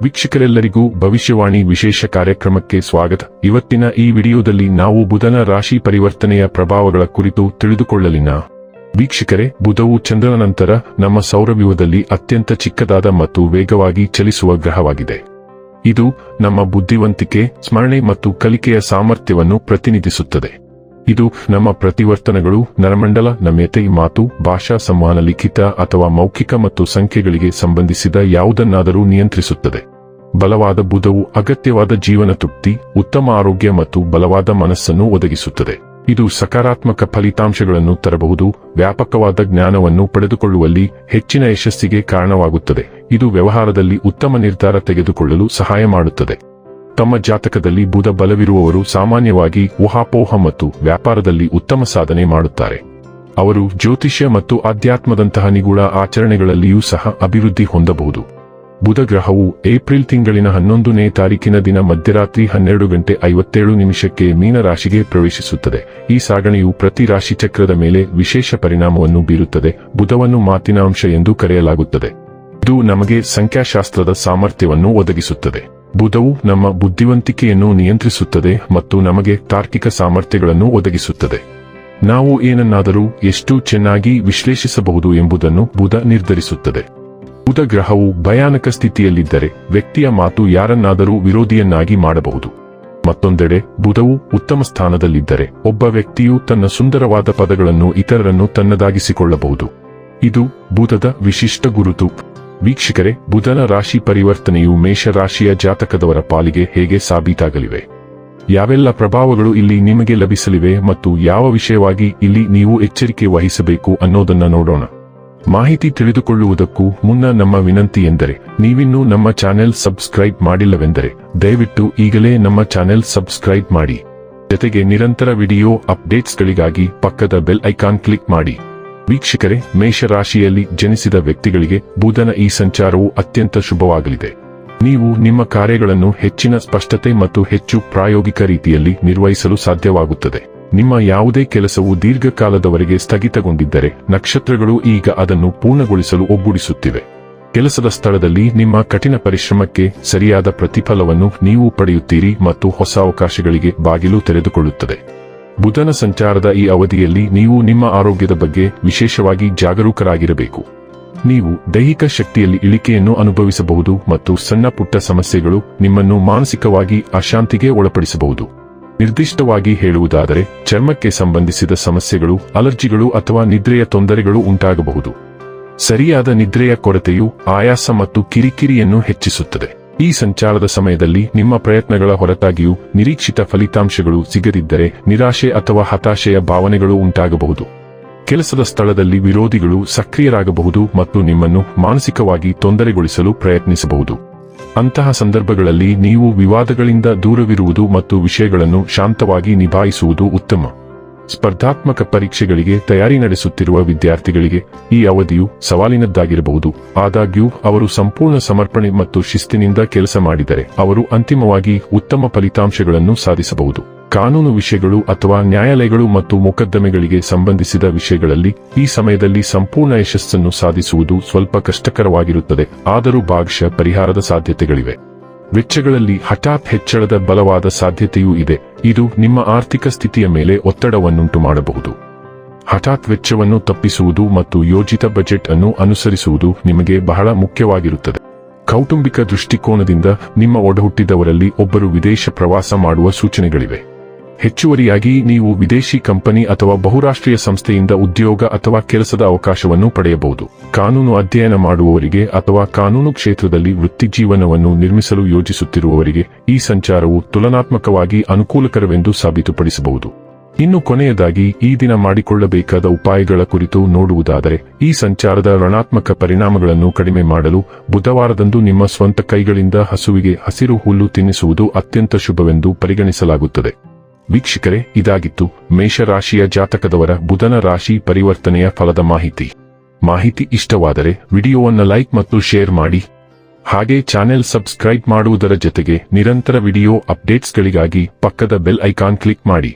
ವೀಕ್ಷಕರೆಲ್ಲರಿಗೂ ಭವಿಷ್ಯವಾಣಿ ವಿಶೇಷ ಕಾರ್ಯಕ್ರಮಕ್ಕೆ ಸ್ವಾಗತ. ಇವತ್ತಿನ ಈ ವಿಡಿಯೋದಲ್ಲಿ ನಾವು ಬುಧನ ರಾಶಿ ಪರಿವರ್ತನೆಯ ಪ್ರಭಾವಗಳ ಕುರಿತು ತಿಳಿದುಕೊಳ್ಳಲಿನ. ವೀಕ್ಷಕರೇ, ಬುಧವು ಚಂದ್ರನ ನಂತರ ನಮ್ಮ ಸೌರವ್ಯೂಹದಲ್ಲಿ ಅತ್ಯಂತ ಚಿಕ್ಕದಾದ ಮತ್ತು ವೇಗವಾಗಿ ಚಲಿಸುವ ಗ್ರಹವಾಗಿದೆ. ಇದು ನಮ್ಮ ಬುದ್ಧಿವಂತಿಕೆ, ಸ್ಮರಣೆ ಮತ್ತು ಕಲಿಕೆಯ ಸಾಮರ್ಥ್ಯವನ್ನು ಪ್ರತಿನಿಧಿಸುತ್ತದೆ. ಇದು ನಮ್ಮ ಪ್ರತಿವರ್ತನೆಗಳು, ನರಮಂಡಲ, ನಮ್ಯತೆ, ಮಾತು, ಭಾಷಾ ಸಂವಹನ, ಲಿಖಿತ ಅಥವಾ ಮೌಖಿಕ ಮತ್ತು ಸಂಖ್ಯೆಗಳಿಗೆ ಸಂಬಂಧಿಸಿದ ಯಾವುದನ್ನಾದರೂ ನಿಯಂತ್ರಿಸುತ್ತದೆ. ಬಲವಾದ ಬುಧವು ಅಗತ್ಯವಾದ ಜೀವನ ತೃಪ್ತಿ, ಉತ್ತಮ ಆರೋಗ್ಯ ಮತ್ತು ಬಲವಾದ ಮನಸ್ಸನ್ನು ಒದಗಿಸುತ್ತದೆ. ಇದು ಸಕಾರಾತ್ಮಕ ಫಲಿತಾಂಶಗಳನ್ನು ತರಬಹುದು, ವ್ಯಾಪಕವಾದ ಜ್ಞಾನವನ್ನು ಪಡೆದುಕೊಳ್ಳುವಲ್ಲಿ ಹೆಚ್ಚಿನ ಯಶಸ್ಸಿಗೆ ಕಾರಣವಾಗುತ್ತದೆ. ಇದು ವ್ಯವಹಾರದಲ್ಲಿ ಉತ್ತಮ ನಿರ್ಧಾರ ತೆಗೆದುಕೊಳ್ಳಲು ಸಹಾಯ ಮಾಡುತ್ತದೆ. ತಮ್ಮ ಜಾತಕದಲ್ಲಿ ಬುಧ ಬಲವಿರುವವರು ಸಾಮಾನ್ಯವಾಗಿ ಊಹಾಪೋಹ ಮತ್ತು ವ್ಯಾಪಾರದಲ್ಲಿ ಉತ್ತಮ ಸಾಧನೆ ಮಾಡುತ್ತಾರೆ. ಅವರು ಜ್ಯೋತಿಷ್ಯ ಮತ್ತು ಆಧ್ಯಾತ್ಮದಂತಹ ನಿಗೂಢ ಆಚರಣೆಗಳಲ್ಲಿಯೂ ಸಹ ಅಭಿವೃದ್ಧಿ ಹೊಂದಬಹುದು. ಬುಧ ಗ್ರಹವು ಏಪ್ರಿಲ್ ತಿಂಗಳಿನ 11ನೇ ತಾರೀಕಿನ ದಿನ ಮಧ್ಯರಾತ್ರಿ 12:57 ಮೀನ ರಾಶಿಗೆ ಪ್ರವೇಶಿಸುತ್ತದೆ. ಈ ಸಾಗಣೆಯು ಪ್ರತಿ ರಾಶಿ ಚಕ್ರದ ಮೇಲೆ ವಿಶೇಷ ಪರಿಣಾಮವನ್ನು ಬೀರುತ್ತದೆ. ಬುಧವನ್ನು ಮಾತಿನ ಅಂಶ ಎಂದು ಕರೆಯಲಾಗುತ್ತದೆ. ಇದು ನಮಗೆ ಸಂಖ್ಯಾಶಾಸ್ತ್ರದ ಸಾಮರ್ಥ್ಯವನ್ನು ಒದಗಿಸುತ್ತದೆ. ಬುಧವು ನಮ್ಮ ಬುದ್ಧಿವಂತಿಕೆಯನ್ನು ನಿಯಂತ್ರಿಸುತ್ತದೆ ಮತ್ತು ನಮಗೆ ತಾರ್ಕಿಕ ಸಾಮರ್ಥ್ಯಗಳನ್ನು ಒದಗಿಸುತ್ತದೆ. ನಾವು ಏನನ್ನಾದರೂ ಎಷ್ಟು ಚೆನ್ನಾಗಿ ವಿಶ್ಲೇಷಿಸಬಹುದು ಎಂಬುದನ್ನು ಬುಧ ನಿರ್ಧರಿಸುತ್ತದೆ. ಬುಧ ಗ್ರಹವು ಭಯಾನಕ ಸ್ಥಿತಿಯಲ್ಲಿದ್ದರೆ ವ್ಯಕ್ತಿಯ ಮಾತು ಯಾರನ್ನಾದರೂ ವಿರೋಧಿಯನ್ನಾಗಿ ಮಾಡಬಹುದು. ಮತ್ತೊಂದೆಡೆ ಬುಧವು ಉತ್ತಮ ಸ್ಥಾನದಲ್ಲಿದ್ದರೆ ಒಬ್ಬ ವ್ಯಕ್ತಿಯು ತನ್ನ ಸುಂದರವಾದ ಪದಗಳನ್ನು ಇತರರನ್ನು ತನ್ನದಾಗಿಸಿಕೊಳ್ಳಬಹುದು. ಇದು ಬುಧದ ವಿಶಿಷ್ಟ ಗುರುತು. ವೀಕ್ಷಕರೇ, ಬುಧನ ರಾಶಿ ಪರಿವರ್ತನೆಯು ಮೇಷರಾಶಿಯ ಜಾತಕದವರ ಪಾಲಿಗೆ ಹೇಗೆ ಸಾಬೀತಾಗಲಿವೆ? ಯಾವೆಲ್ಲ ಪ್ರಭಾವಗಳು ಇಲ್ಲಿ ನಿಮಗೆ ಲಭಿಸಲಿವೆ ಮತ್ತು ಯಾವ ವಿಷಯವಾಗಿ ಇಲ್ಲಿ ನೀವು ಎಚ್ಚರಿಕೆ ವಹಿಸಬೇಕು ಅನ್ನೋದನ್ನ ನೋಡೋಣ. ಮಾಹಿತಿ ತಿಳಿದುಕೊಳ್ಳುವುದಕ್ಕೂ ಮುನ್ನ ನಮ್ಮ ವಿನಂತಿ ಎಂದರೆ, ನೀವಿನ್ನೂ ನಮ್ಮ ಚಾನೆಲ್ ಸಬ್ಸ್ಕ್ರೈಬ್ ಮಾಡಿಲ್ಲವೆಂದರೆ ದಯವಿಟ್ಟು ಈಗಲೇ ನಮ್ಮ ಚಾನೆಲ್ ಸಬ್ಸ್ಕ್ರೈಬ್ ಮಾಡಿ. ಜೊತೆಗೆ ನಿರಂತರ ವಿಡಿಯೋ ಅಪ್ಡೇಟ್ಸ್ಗಳಿಗಾಗಿ ಪಕ್ಕದ ಬೆಲ್ ಐಕಾನ್ ಕ್ಲಿಕ್ ಮಾಡಿ. ವೀಕ್ಷಕರೇ, ಮೇಷರಾಶಿಯಲ್ಲಿ ಜನಿಸಿದ ವ್ಯಕ್ತಿಗಳಿಗೆ ಬುಧನ ಈ ಸಂಚಾರವು ಅತ್ಯಂತ ಶುಭವಾಗಲಿದೆ. ನೀವು ನಿಮ್ಮ ಕಾರ್ಯಗಳನ್ನು ಹೆಚ್ಚಿನ ಸ್ಪಷ್ಟತೆ ಮತ್ತು ಹೆಚ್ಚು ಪ್ರಾಯೋಗಿಕ ರೀತಿಯಲ್ಲಿ ನಿರ್ವಹಿಸಲು ಸಾಧ್ಯವಾಗುತ್ತದೆ. ನಿಮ್ಮ ಯಾವುದೇ ಕೆಲಸವು ದೀರ್ಘಕಾಲದವರೆಗೆ ಸ್ಥಗಿತಗೊಂಡಿದ್ದರೆ ನಕ್ಷತ್ರಗಳು ಈಗ ಅದನ್ನು ಪೂರ್ಣಗೊಳಿಸಲು ಒಗ್ಗೂಡಿಸುತ್ತಿವೆ. ಕೆಲಸದ ಸ್ಥಳದಲ್ಲಿ ನಿಮ್ಮ ಕಠಿಣ ಪರಿಶ್ರಮಕ್ಕೆ ಸರಿಯಾದ ಪ್ರತಿಫಲವನ್ನು ನೀವು ಪಡೆಯುತ್ತೀರಿ ಮತ್ತು ಹೊಸ ಅವಕಾಶಗಳಿಗೆ ಬಾಗಿಲು ತೆರೆದುಕೊಳ್ಳುತ್ತದೆ. ಬುಧನ ಸಂಚಾರದ ಈ ಅವಧಿಯಲ್ಲಿ ನೀವು ನಿಮ್ಮ ಆರೋಗ್ಯದ ಬಗ್ಗೆ ವಿಶೇಷವಾಗಿ ಜಾಗರೂಕರಾಗಿರಬೇಕು. ನೀವು ದೈಹಿಕ ಶಕ್ತಿಯಲ್ಲಿ ಇಳಿಕೆಯನ್ನು ಅನುಭವಿಸಬಹುದು ಮತ್ತು ಸಣ್ಣ ಪುಟ್ಟ ಸಮಸ್ಯೆಗಳು ನಿಮ್ಮನ್ನು ಮಾನಸಿಕವಾಗಿ ಅಶಾಂತಿಗೆ ಒಳಪಡಿಸಬಹುದು. ನಿರ್ದಿಷ್ಟವಾಗಿ ಹೇಳುವುದಾದರೆ, ಚರ್ಮಕ್ಕೆ ಸಂಬಂಧಿಸಿದ ಸಮಸ್ಯೆಗಳು, ಅಲರ್ಜಿಗಳು ಅಥವಾ ನಿದ್ರೆಯ ತೊಂದರೆಗಳು ಉಂಟಾಗಬಹುದು. ಸರಿಯಾದ ನಿದ್ರೆಯ ಕೊರತೆಯು ಆಯಾಸ ಮತ್ತು ಕಿರಿಕಿರಿಯನ್ನು ಹೆಚ್ಚಿಸುತ್ತದೆ. ಈ ಸಂಚಾರದ ಸಮಯದಲ್ಲಿ ನಿಮ್ಮ ಪ್ರಯತ್ನಗಳ ಹೊರತಾಗಿಯೂ ನಿರೀಕ್ಷಿತ ಫಲಿತಾಂಶಗಳು ಸಿಗದಿದ್ದರೆ ನಿರಾಶೆ ಅಥವಾ ಹತಾಶೆಯ ಭಾವನೆಗಳು ಉಂಟಾಗಬಹುದು. ಕೆಲಸದ ಸ್ಥಳದಲ್ಲಿ ವಿರೋಧಿಗಳು ಸಕ್ರಿಯರಾಗಬಹುದು ಮತ್ತು ನಿಮ್ಮನ್ನು ಮಾನಸಿಕವಾಗಿ ತೊಂದರೆಗೊಳಿಸಲು ಪ್ರಯತ್ನಿಸಬಹುದು. ಅಂತಹ ಸಂದರ್ಭಗಳಲ್ಲಿ ನೀವು ವಿವಾದಗಳಿಂದ ದೂರವಿರುವುದು ಮತ್ತು ವಿಷಯಗಳನ್ನು ಶಾಂತವಾಗಿ ನಿಭಾಯಿಸುವುದು ಉತ್ತಮ. ಸ್ಪರ್ಧಾತ್ಮಕ ಪರೀಕ್ಷೆಗಳಿಗೆ ತಯಾರಿ ನಡೆಸುತ್ತಿರುವ ವಿದ್ಯಾರ್ಥಿಗಳಿಗೆ ಈ ಅವಧಿಯು ಸವಾಲಿನದ್ದಾಗಿರಬಹುದು. ಆದಾಗ್ಯೂ ಅವರು ಸಂಪೂರ್ಣ ಸಮರ್ಪಣೆ ಮತ್ತು ಶಿಸ್ತಿನಿಂದ ಕೆಲಸ ಮಾಡಿದರೆ ಅವರು ಅಂತಿಮವಾಗಿ ಉತ್ತಮ ಫಲಿತಾಂಶಗಳನ್ನು ಸಾಧಿಸಬಹುದು. ಕಾನೂನು ವಿಷಯಗಳು ಅಥವಾ ನ್ಯಾಯಾಲಯಗಳು ಮತ್ತು ಮೊಕದ್ದಮೆಗಳಿಗೆ ಸಂಬಂಧಿಸಿದ ವಿಷಯಗಳಲ್ಲಿ ಈ ಸಮಯದಲ್ಲಿ ಸಂಪೂರ್ಣ ಯಶಸ್ಸನ್ನು ಸಾಧಿಸುವುದು ಸ್ವಲ್ಪ ಕಷ್ಟಕರವಾಗಿರುತ್ತದೆ, ಆದರೂ ಭಾಗಶಃ ಪರಿಹಾರದ ಸಾಧ್ಯತೆಗಳಿವೆ. ವೆಚ್ಚಗಳಲ್ಲಿ ಹಠಾತ್ ಹೆಚ್ಚಳದ ಬಲವಾದ ಸಾಧ್ಯತೆಯೂ ಇದೆ. ಇದು ನಿಮ್ಮ ಆರ್ಥಿಕ ಸ್ಥಿತಿಯ ಮೇಲೆ ಒತ್ತಡವನ್ನುಂಟು ಮಾಡಬಹುದು. ಹಠಾತ್ ವೆಚ್ಚವನ್ನು ತಪ್ಪಿಸುವುದು ಮತ್ತು ಯೋಜಿತ ಬಜೆಟ್ ಅನ್ನು ಅನುಸರಿಸುವುದು ನಿಮಗೆ ಬಹಳ ಮುಖ್ಯವಾಗಿರುತ್ತದೆ. ಕೌಟುಂಬಿಕ ದೃಷ್ಟಿಕೋನದಿಂದ ನಿಮ್ಮ ಒಡಹುಟ್ಟಿದವರಲ್ಲಿ ಒಬ್ಬರು ವಿದೇಶ ಪ್ರವಾಸ ಮಾಡುವ ಸೂಚನೆಗಳಿವೆ. ಹೆಚ್ಚುವರಿಯಾಗಿ ನೀವು ವಿದೇಶಿ ಕಂಪನಿ ಅಥವಾ ಬಹುರಾಷ್ಟ್ರೀಯ ಸಂಸ್ಥೆಯಿಂದ ಉದ್ಯೋಗ ಅಥವಾ ಕೆಲಸದ ಅವಕಾಶವನ್ನು ಪಡೆಯಬಹುದು. ಕಾನೂನು ಅಧ್ಯಯನ ಮಾಡುವವರಿಗೆ ಅಥವಾ ಕಾನೂನು ಕ್ಷೇತ್ರದಲ್ಲಿ ವೃತ್ತಿಜೀವನವನ್ನು ನಿರ್ಮಿಸಲು ಯೋಜಿಸುತ್ತಿರುವವರಿಗೆ ಈ ಸಂಚಾರವು ತುಲನಾತ್ಮಕವಾಗಿ ಅನುಕೂಲಕರವೆಂದು ಸಾಬೀತುಪಡಿಸಬಹುದು. ಇನ್ನು ಕೊನೆಯದಾಗಿ ಈ ದಿನ ಮಾಡಿಕೊಳ್ಳಬೇಕಾದ ಉಪಾಯಗಳ ಕುರಿತು ನೋಡುವುದಾದರೆ, ಈ ಸಂಚಾರದ ಋಣಾತ್ಮಕ ಪರಿಣಾಮಗಳನ್ನು ಕಡಿಮೆ ಮಾಡಲು ಬುಧವಾರದಂದು ನಿಮ್ಮ ಸ್ವಂತ ಕೈಗಳಿಂದ ಹಸುವಿಗೆ ಹಸಿರು ಹುಲ್ಲು ತಿನ್ನಿಸುವುದು ಅತ್ಯಂತ ಶುಭವೆಂದು ಪರಿಗಣಿಸಲಾಗುತ್ತದೆ. ವೀಕ್ಷಕರೇ, ಇದಾಗಿತ್ತು ಮೇಷರಾಶಿಯ ಜಾತಕದವರ ಬುಧನ ರಾಶಿ ಪರಿವರ್ತನೆಯ ಫಲದ ಮಾಹಿತಿ ಇಷ್ಟವಾದರೆ ವಿಡಿಯೋವನ್ನು ಲೈಕ್ ಮತ್ತು ಶೇರ್ ಮಾಡಿ. ಹಾಗೆ ಚಾನೆಲ್ ಸಬ್ಸ್ಕ್ರೈಬ್ ಮಾಡುವುದರ ಜೊತೆಗೆ ನಿರಂತರ ವಿಡಿಯೋ ಅಪ್ಡೇಟ್ಸ್ಗಳಿಗಾಗಿ ಪಕ್ಕದ ಬೆಲ್ ಐಕಾನ್ ಕ್ಲಿಕ್ ಮಾಡಿ.